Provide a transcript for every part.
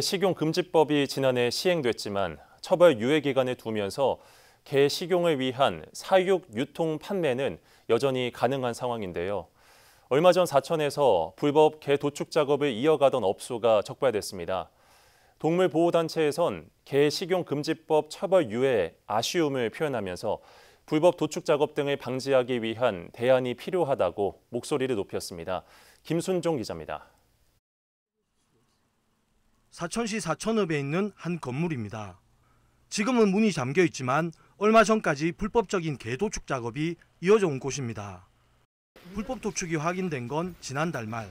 식용금지법이 지난해 시행됐지만 처벌 유예 기간을 두면서 개 식용을 위한 사육, 유통, 판매는 여전히 가능한 상황인데요. 얼마 전 사천에서 불법 개 도축 작업을 이어가던 업소가 적발됐습니다. 동물보호단체에선 개 식용금지법 처벌 유예에 아쉬움을 표현하면서 불법 도축 작업 등을 방지하기 위한 대안이 필요하다고 목소리를 높였습니다. 김순종 기자입니다. 사천시 사천읍에 있는 한 건물입니다. 지금은 문이 잠겨 있지만 얼마 전까지 불법적인 개 도축 작업이 이어져 온 곳입니다. 불법 도축이 확인된 건 지난달 말.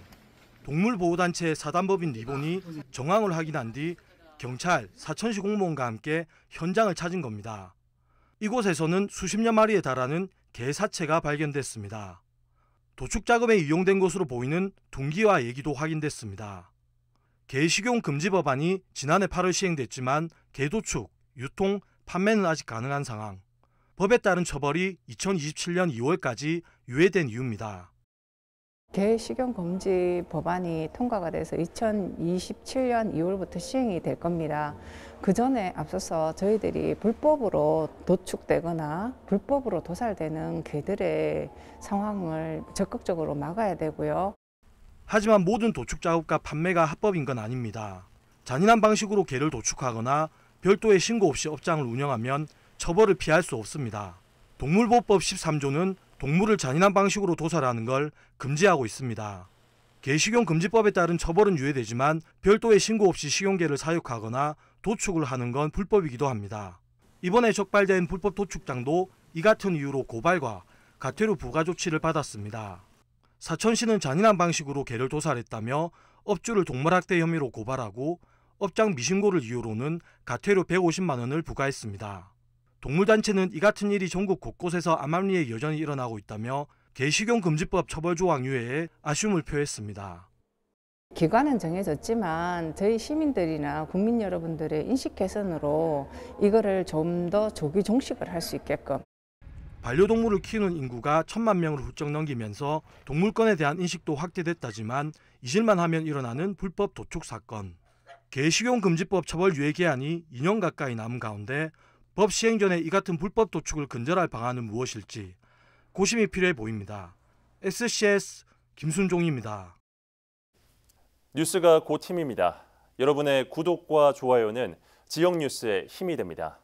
동물보호단체 사단법인 리본이 정황을 확인한 뒤 경찰, 사천시 공무원과 함께 현장을 찾은 겁니다. 이곳에서는 수십여 마리에 달하는 개 사체가 발견됐습니다. 도축 작업에 이용된 것으로 보이는 둥기와 예기도 확인됐습니다. 개 식용 금지 법안이 지난해 8월 시행됐지만 개 도축, 유통, 판매는 아직 가능한 상황. 법에 따른 처벌이 2027년 2월까지 유예된 이유입니다. 개 식용 금지 법안이 통과가 돼서 2027년 2월부터 시행이 될 겁니다. 그 전에 앞서서 저희들이 불법으로 도축되거나 불법으로 도살되는 개들의 상황을 적극적으로 막아야 되고요. 하지만 모든 도축 작업과 판매가 합법인 건 아닙니다. 잔인한 방식으로 개를 도축하거나 별도의 신고 없이 업장을 운영하면 처벌을 피할 수 없습니다. 동물보호법 13조는 동물을 잔인한 방식으로 도살하는 걸 금지하고 있습니다. 개식용금지법에 따른 처벌은 유예되지만 별도의 신고 없이 식용개를 사육하거나 도축을 하는 건 불법이기도 합니다. 이번에 적발된 불법 도축장도 이 같은 이유로 고발과 과태료 부과 조치를 받았습니다. 사천시는 잔인한 방식으로 개를 도살했다며 업주를 동물학대 혐의로 고발하고 업장 미신고를 이유로는 과태료 150만 원을 부과했습니다. 동물단체는 이 같은 일이 전국 곳곳에서 암암리에 여전히 일어나고 있다며 개식용금지법 처벌 조항 유예에 아쉬움을 표했습니다. 기간은 정해졌지만 저희 시민들이나 국민 여러분들의 인식 개선으로 이거를 좀 더 조기 종식을 할 수 있게끔. 반려동물을 키우는 인구가 1,000만 명을 훌쩍 넘기면서 동물권에 대한 인식도 확대됐다지만 잊을만 하면 일어나는 불법 도축 사건. 개식용금지법 처벌 유예 기한이 2년 가까이 남은 가운데 법 시행 전에 이 같은 불법 도축을 근절할 방안은 무엇일지 고심이 필요해 보입니다. SCS 김순종입니다. 뉴스가 곧 힘입니다. 여러분의 구독과 좋아요는 지역 뉴스의 힘이 됩니다.